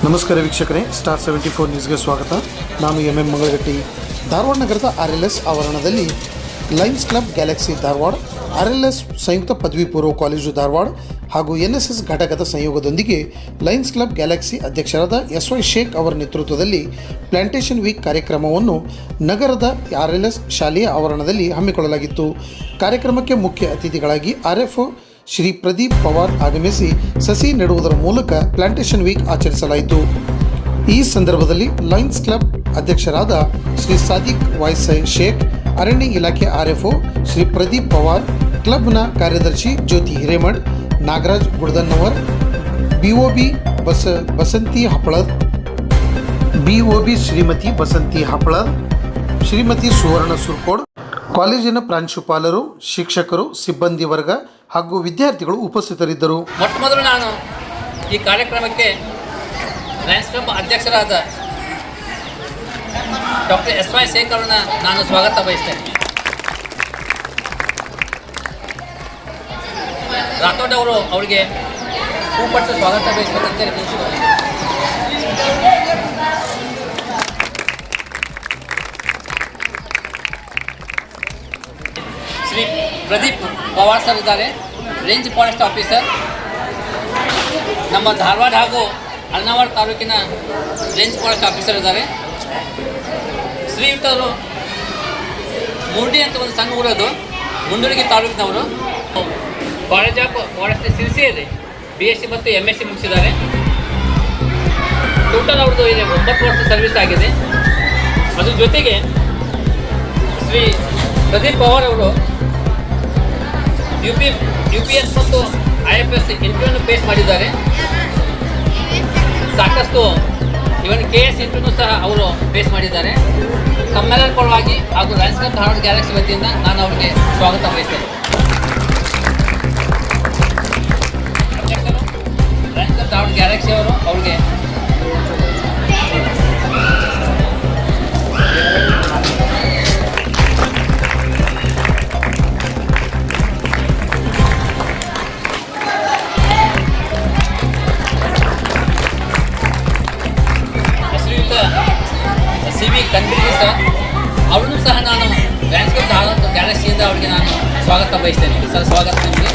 ನಮಸ್ಕಾರ ವೀಕ್ಷಕರೇ, ಸ್ಟಾರ್ 74 ನ್ಯೂಸ್ಗೆ ಸ್ವಾಗತ. ನಾನು MM ಮಂಗಳಗಟ್ಟಿ. ಧಾರವಾಡ ನಗರದ RLS ಆವರಣದಲ್ಲಿ Lions club Galaxy Dharwad, RLS ಸಂಯುಕ್ತ ಪದವಿ ಪೂರ್ವ ಕಾಲೇಜು ಧಾರವಾಡ ಹಾಗೂ NSS ಘಟಕದ ಸಂಯೋಗದೊಂದಿಗೆ ಲಯನ್ಸ್ ಕ್ಲಬ್ ಗ್ಯಾಲಕ್ಸಿ ಅಧ್ಯಕ್ಷರಾದ SY ಶೇಖ್ ಅವರ ನೇತೃತ್ವದಲ್ಲಿ ಪ್ಲಾಂಟೇಷನ್ ವೀಕ್ ಕಾರ್ಯಕ್ರಮವನ್ನು ನಗರದ RLS ಶಾಲೆಯ ಆವರಣದಲ್ಲಿ ಹಮ್ಮಿಕೊಳ್ಳಲಾಗಿತ್ತು. ಕಾರ್ಯಕ್ರಮಕ್ಕೆ ಮುಖ್ಯ ಅತಿಥಿಗಳಾಗಿ RFO ಶ್ರೀ ಪ್ರದೀಪ್ ಪವಾರ್ ಆಗಮಿಸಿ ಸಸಿ ನೆಡುವುದರ ಮೂಲಕ ಪ್ಲಾಂಟೇಷನ್ ವೀಕ್ ಆಚರಿಸಲಾಯಿತು. ಈ ಸಂದರ್ಭದಲ್ಲಿ ಲಯನ್ಸ್ ಕ್ಲಬ್ ಅಧ್ಯಕ್ಷರಾದ ಶ್ರೀ ಸಾದಿಕ್ ವಾಯ್ಸೈ ಶೇಖ್, ಅರಣ್ಯ ಇಲಾಖೆ RFO ಶ್ರೀ ಪ್ರದೀಪ್ ಪವಾರ್, ಕ್ಲಬ್ನ ಕಾರ್ಯದರ್ಶಿ ಜ್ಯೋತಿ ಹಿರೇಮಠ್, ನಾಗರಾಜ್ ಗುಡ್ದನ್ನವರ್, BOB ಬಸಂತಿ ಹಪ್ಪಳದ್, BOB ಶ್ರೀಮತಿ ಬಸಂತಿ ಹಪ್ಪಳದ್, ಶ್ರೀಮತಿ ಸುವರ್ಣ ಸುರ್ಕೋಡ್, ಕಾಲೇಜಿನ ಪ್ರಾಂಶುಪಾಲರು, ಶಿಕ್ಷಕರು, ಸಿಬ್ಬಂದಿ ವರ್ಗ ಹಾಗೂ ವಿದ್ಯಾರ್ಥಿಗಳು ಉಪಸ್ಥಿತರಿದ್ದರು. ಮೊಟ್ಟ ಮೊದಲು ನಾನು ಈ ಕಾರ್ಯಕ್ರಮಕ್ಕೆ ಲಯನ್ಸ್ ಕ್ಲಬ್ ಅಧ್ಯಕ್ಷರಾದ ಡಾಕ್ಟರ್ SY ಶೇಖ್ ಅವರನ್ನ ನಾನು ಸ್ವಾಗತ ಬಯಸ್ತೇನೆ. ರಾಥೋಡ್ ಅವರು ಅವರಿಗೆ ಹೂಪಟ್ಟು ಸ್ವಾಗತ ಬಯಸಬೇಕಂತೇಳಿ ತಿಳಿಸಿದ್ದಾರೆ. ಶ್ರೀ ಪ್ರದೀಪ್ ಪವಾರ್ ಸರ್ ಇದ್ದಾರೆ, ರೇಂಜ್ ಫಾರೆಸ್ಟ್ ಆಫೀಸರ್, ನಮ್ಮ ಧಾರವಾಡ ಹಾಗೂ ಅಳ್ನಾವರ ತಾಲೂಕಿನ ರೇಂಜ್ ಫಾರೆಸ್ಟ್ ಆಫೀಸರ್ ಇದ್ದಾರೆ. ಶ್ರೀಯುತರು ಮೂರ್ಡಿ ಅಂತ ಒಂದು ಸಣ್ಣ ಊರದು, ಮುಂಡರಗಿ ತಾಲೂಕಿನವರು. ಕಾಲೇಜ್ ಆಫ್ ಫಾರೆಸ್ಟ್ ಸಿರ್ಸಿಯಲ್ಲಿ BSc ಮತ್ತು MSc ಮುಗಿಸಿದ್ದಾರೆ. ಟೋಟಲ್ ಅವ್ರದ್ದು ಇದೆ 9 ವರ್ಷ ಸರ್ವಿಸ್ ಆಗಿದೆ. ಅದ್ರ ಜೊತೆಗೆ ಶ್ರೀ ಪ್ರದೀಪ್ ಪವಾರ್ ಅವರು UPS ಮತ್ತು IFS ಇಂಟರ್ವ್ಯೂನು ಫೇಸ್ ಮಾಡಿದ್ದಾರೆ. ಸಾಕಷ್ಟು ಇವನ್ KS ಇಂಟರ್ವ್ಯೂನು ಸಹ ಅವರು ಫೇಸ್ ಮಾಡಿದ್ದಾರೆ. ತಮ್ಮೆಲ್ಲರ ಪರವಾಗಿ ಹಾಗೂ ಲಯನ್ಸ್ ಕ್ಲಬ್ ಧಾರವಾಡ ಗ್ಯಾಲಕ್ಸಿ ವತಿಯಿಂದ ನಾನು ಅವರಿಗೆ ಸ್ವಾಗತ ಬಯಸ್ತೇನೆ. ಅಧ್ಯಕ್ಷರು ಲಯನ್ಸ್ ಕ್ಲಬ್ ಧಾರವಾಡ ಗ್ಯಾಲಕ್ಸಿ ಅವರು ಅವ್ರಿಗೆ CV ಕನ್ಬಿಡಿ ಸರ್, ಅವ್ರನ್ನೂ ಸಹ ನಾನು ಲಯನ್ಸ್ ಕ್ಲಬ್ ಧಾರವಾಡ ಗ್ಯಾಲಕ್ಸಿಯಿಂದ ಅವರಿಗೆ ನಾನು ಸ್ವಾಗತ ಬಯಸ್ತೇನೆ. ಸರ್, ಸ್ವಾಗತ ನಿಮಗೆ.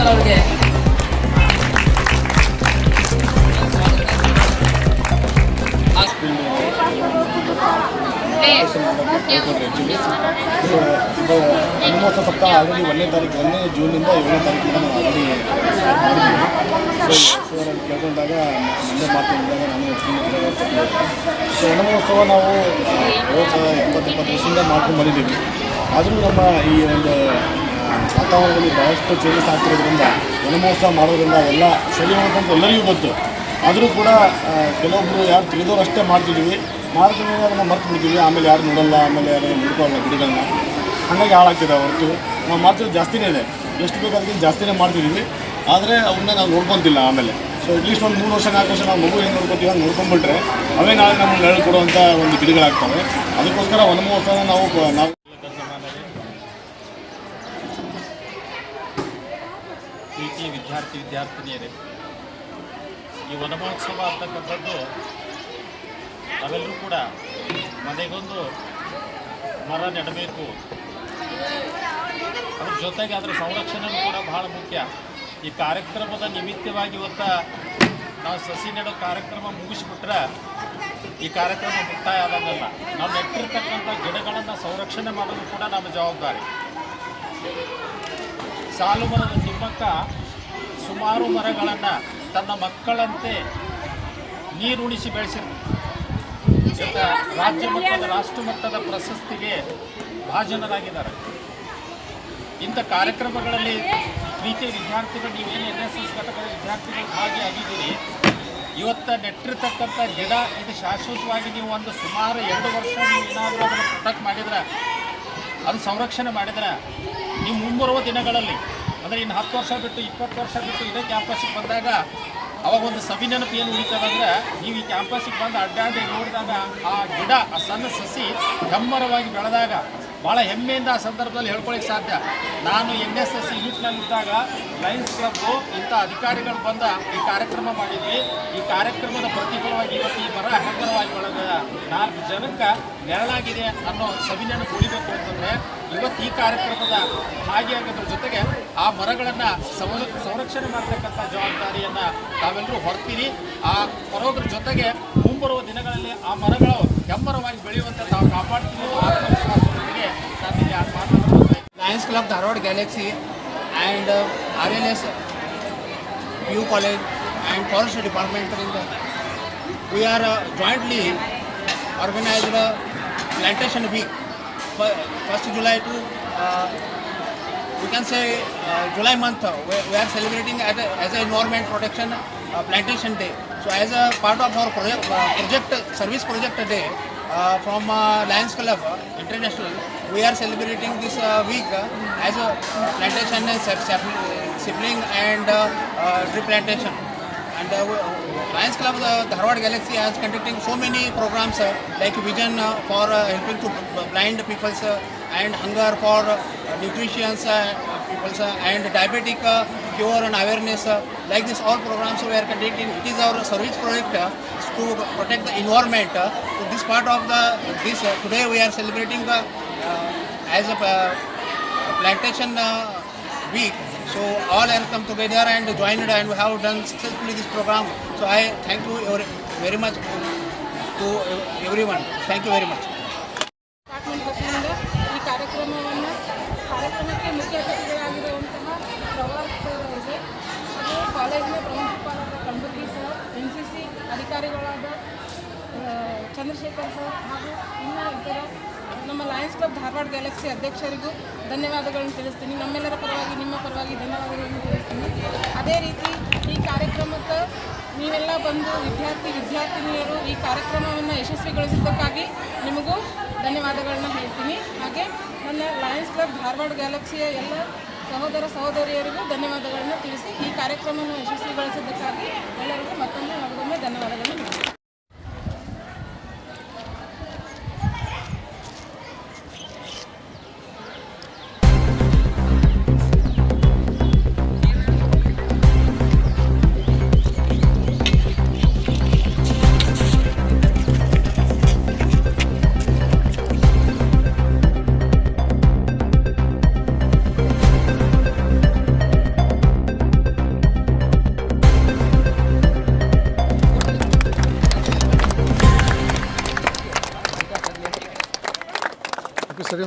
ಅವರಿಗೆ ಇದು ಹನುಮೋತ್ಸವ ಸಪ್ತಾಹ ಆಲ್ರೆಡಿ 1ನೇ ಜೂನಿಂದ 7ನೇ ತಾರೀಕಿಂದ ನಾವು ಆಲ್ರೆಡಿ ಮಾಡಿದ್ದೀವಿ. ಸೊ ನಾನು ಕೇಳ್ಕೊಂಡಾಗ ಮುಂದೆ ಮಾತಾಡಿದಾಗ ನಾನು ಸೊ ಹನುಮೋತ್ಸವ ನಾವು 80 ವರ್ಷದಿಂದ ಮಾಡ್ಕೊಂಡು ಬಂದಿದ್ದೀವಿ. ಆದರೂ ನಮ್ಮ ಈ ಒಂದು ವಾತಾವರಣದಲ್ಲಿ ಬಹಳಷ್ಟು ಚೇಂಜಸ್ ಆಗ್ತಿರೋದ್ರಿಂದ ವನಮಹೋತ್ಸವ ಮಾಡೋದ್ರಿಂದ ಎಲ್ಲ ಸರಿ ಹೋಗ್ಬೇಕಂತ ಎಲ್ಲರಿಗೂ ಗೊತ್ತು. ಆದರೂ ಕೂಡ ಕೆಲವೊಬ್ಬರು ಯಾರು ತಿಳಿದವ್ರು ಅಷ್ಟೇ ಮಾಡ್ತಿದ್ದೀವಿ, ಮಾಡಿದ ಅದನ್ನು ಮರ್ತು ಬಿಡ್ತೀವಿ. ಆಮೇಲೆ ಯಾರು ನೋಡಲ್ಲ, ಆಮೇಲೆ ಯಾರು ನೋಡ್ಕೊಳ್ಳಲ್ಲ ಗಿಡಗಳನ್ನ. ಹಾಗಾಗಿ ಹಾಳಾಗ್ತಿದೆ ಹೊರತು ನಾವು ಮಾಡ್ತಿರೋದು ಜಾಸ್ತಿನೇ ಇದೆ. ಎಷ್ಟು ಬೇಕು ಅದಕ್ಕಿಂತ ಜಾಸ್ತಿನೇ ಮಾಡ್ತಿದ್ದೀವಿ, ಆದರೆ ಅವನ್ನ ನಾವು ನೋಡ್ಕೊತಿಲ್ಲ. ಆಮೇಲೆ ಸೊ ಅಟ್ಲೀಸ್ಟ್ ಒಂದು 3 ವರ್ಷ 4 ವರ್ಷ ನಾವು ಮಗು ಏನು ನೋಡ್ಕೊತೀವಿ ಅಂತ ನೋಡ್ಕೊಂಡ್ಬಿಟ್ರೆ ಅವೇ ನಾಳೆ ನಮ್ಗೆ ನೆರಳು ಕೊಡುವಂಥ ಒಂದು ಗಿಡಗಳಾಗ್ತವೆ. ಅದಕ್ಕೋಸ್ಕರ ವನಮಹೋತ್ಸವ ನಾವು ಪ್ರೀತಿಯ ವಿದ್ಯಾರ್ಥಿನಿಯರೇ, ಈ ವನಮಹೋತ್ಸವ ಅಂತಕ್ಕಂಥದ್ದು ನಾವೆಲ್ಲರೂ ಕೂಡ ಮನೆಗೊಂದು ಮರ ನೆಡಬೇಕು. ಅದ್ರ ಜೊತೆಗೆ ಅದರ ಸಂರಕ್ಷಣೆ ಕೂಡ ಬಹಳ ಮುಖ್ಯ. ಈ ಕಾರ್ಯಕ್ರಮದ ನಿಮಿತ್ತವಾಗಿ ಇವತ್ತು ನಾವು ಸಸಿ ನೆಡೋ ಕಾರ್ಯಕ್ರಮ ಮುಗಿಸ್ಬಿಟ್ರೆ ಈ ಕಾರ್ಯಕ್ರಮ ಮುಕ್ತಾಯ ಆದಂಗಲ್ಲ. ನಾವು ನೆಟ್ಟಿರ್ತಕ್ಕಂಥ ಗಿಡಗಳನ್ನು ಸಂರಕ್ಷಣೆ ಮಾಡೋದು ಕೂಡ ನಮ್ಮ ಜವಾಬ್ದಾರಿ. ಸಾಲು ಮರದ ತಿಮ್ಮಕ್ಕ ಸುಮಾರು ಮರಗಳನ್ನು ತನ್ನ ಮಕ್ಕಳಂತೆ ನೀರುಣಿಸಿ ಬೆಳೆಸಿರ್ತಾರೆ. ರಾಜ್ಯ ಮಟ್ಟದ ರಾಷ್ಟ್ರ ಮಟ್ಟದ ಪ್ರಶಸ್ತಿಗೆ ಭಾಜನರಾಗಿದ್ದಾರೆ. ಇಂಥ ಕಾರ್ಯಕ್ರಮಗಳಲ್ಲಿ ಪ್ರೀತಿಯ ವಿದ್ಯಾರ್ಥಿಗಳು, ನೀವೇನು NSS ಘಟಕದ ವಿದ್ಯಾರ್ಥಿಗಳು ಭಾಗಿಯಾಗಿದ್ದೀರಿ, ಇವತ್ತು ನೆಟ್ಟಿರ್ತಕ್ಕಂಥ ಗಿಡ ಇದು ಶಾಶ್ವತವಾಗಿ ನೀವು ಒಂದು ಸುಮಾರು 2 ವರ್ಷ ನೀವು ಏನಾದರೂ ಅದನ್ನು ಪ್ರೊಟೆಕ್ಟ್ ಮಾಡಿದ್ರೆ, ಅದು ಸಂರಕ್ಷಣೆ ಮಾಡಿದ್ರೆ, ನೀವು ಮುಂಬರುವ ದಿನಗಳಲ್ಲಿ ಅಂದರೆ ಇನ್ನು 10 ವರ್ಷ ಬಿಟ್ಟು 20 ವರ್ಷ ಬಿಟ್ಟು ಇದೇ ಕ್ಯಾಂಪಸ್ಸಿಗೆ ಬಂದಾಗ ಅವಾಗ ಒಂದು ಸವಿನೆನಪು ಏನು ಉಳಿತದಂದ್ರೆ, ನೀವು ಈ ಕ್ಯಾಂಪಸ್ಸಿಗೆ ಬಂದು ಅಡ್ಡಾಡಿ ನೋಡಿದಾಗ ಆ ಗಿಡ, ಆ ಸಣ್ಣ ಸಸಿ ಹೆಮ್ಮರವಾಗಿ ಬೆಳೆದಾಗ ಭಾಳ ಹೆಮ್ಮೆಯಿಂದ ಆ ಸಂದರ್ಭದಲ್ಲಿ ಹೇಳ್ಕೊಳ್ಳಿಕ್ಕೆ ಸಾಧ್ಯ. ನಾನು NSS ಯೂನಿಟ್ನಲ್ಲಿದ್ದಾಗ ಲಯನ್ಸ್ ಕ್ಲಬ್ಬು ಇಂಥ ಅಧಿಕಾರಿಗಳು ಬಂದ ಈ ಕಾರ್ಯಕ್ರಮ ಮಾಡಿದ್ವಿ. ಈ ಕಾರ್ಯಕ್ರಮದ ಪ್ರತಿಫಲವಾಗಿ ಇವತ್ತು ಈ ಮರ ಹೆಮ್ಮರವಾಗಿ ಬೆಳೆದ 4 ಜನಕ್ಕೆ ನೆರಳಾಗಿದೆ ಅನ್ನೋ ಸವಿನೆನಪು ಉಳಿಬೇಕು ಅಂತಂದರೆ ಇವತ್ತು ಈ ಕಾರ್ಯಕ್ರಮದ ಭಾಗಿಯಾಗೋದ್ರ ಜೊತೆಗೆ ಆ ಮರಗಳನ್ನು ಸಂರಕ್ಷಣೆ ಮಾಡ್ತಕ್ಕಂಥ ಜವಾಬ್ದಾರಿಯನ್ನು ತಾವೆಲ್ಲರೂ ಹೊರ್ತೀರಿ. ಆ ಹೊರೋದ್ರ ಜೊತೆಗೆ ಮುಂಬರುವ ದಿನಗಳಲ್ಲಿ ಆ ಮರಗಳು ಹೆಮ್ಮರವಾಗಿ ಬೆಳೆಯುವಂತೆ ತಾವು ಕಾಪಾಡ್ತೀವಿ ಅನ್ನೋ ಆತ್ಮವಿಶ್ವಾಸದೊಂದಿಗೆ ನಾನು ಇಲ್ಲಿ ಮಾತನಾಡ್ತಾ Lions Club Dharwad Galaxy and RLS PU College and Forest Department we are jointly organized a plantation week. 1st July to we can say July month we are celebrating as a environment protection plantation day. So as a part of our service project day from Lions Club International, we are celebrating this week as a plantation, sapling and tree plantation. And Lions Club Dharwad Galaxy is conducting so many programs like vision for helping to blind people and hunger for nutrition people and diabetic cure and awareness. Like this all programs we are conducting. It is our service project to protect the environment. So this part of this today we are celebrating as a plantation week. So all have come together and joined and we have done successfully this program. So I thank you very much to everyone. Thank you very much. Department ವತಿಯಿಂದ ಈ ಕಾರ್ಯಕ್ರಮಕ್ಕೆ ಮುಖ್ಯ ಅತಿಥಿಗಳಾಗಿರುವಂತಹ ಪ್ರವಾಸ್ ಇದೆ. ಅದು ಕಾಲೇಜಿನ ಪ್ರಾಂಶುಪಾಲರಾದ ಕಂಬುಕಿ sir, NCC ಅಧಿಕಾರಿಗಳಾದ Chandrashekhar sir ಹಾಗೂ ಇನ್ನೂ ಇತರ ನಮ್ಮ ಲಯನ್ಸ್ ಕ್ಲಬ್ ಧಾರವಾಡ ಗ್ಯಾಲಕ್ಸಿ ಅಧ್ಯಕ್ಷರಿಗೂ ಧನ್ಯವಾದಗಳನ್ನು ತಿಳಿಸ್ತೀನಿ. ನಮ್ಮೆಲ್ಲರ ಪರವಾಗಿ ನಿಮ್ಮ ಪರವಾಗಿ ಧನ್ಯವಾದಗಳನ್ನು ತಿಳಿಸ್ತೀನಿ. ಅದೇ ರೀತಿ ಈ ಕಾರ್ಯಕ್ರಮಕ್ಕೆ ನೀವೆಲ್ಲ ಬಂದು ವಿದ್ಯಾರ್ಥಿನಿಯರು ಈ ಕಾರ್ಯಕ್ರಮವನ್ನು ಯಶಸ್ವಿಗೊಳಿಸಿದ್ದಕ್ಕಾಗಿ ನಿಮಗೂ ಧನ್ಯವಾದಗಳನ್ನ ಹೇಳ್ತೀನಿ. ಹಾಗೆ ನನ್ನ ಲಯನ್ಸ್ ಕ್ಲಬ್ ಧಾರವಾಡ ಗ್ಯಾಲಕ್ಸಿಯ ಎಲ್ಲ ಸಹೋದರ ಸಹೋದರಿಯರಿಗೂ ಧನ್ಯವಾದಗಳನ್ನು ತಿಳಿಸಿ ಈ ಕಾರ್ಯಕ್ರಮವನ್ನು ಯಶಸ್ವಿಗೊಳಿಸಿದ್ದಕ್ಕಾಗಿ ಎಲ್ಲರಿಗೂ ಮತ್ತೊಮ್ಮೆ ಧನ್ಯವಾದಗಳನ್ನು ಹೇಳ್ತೀನಿ. ಸರಿ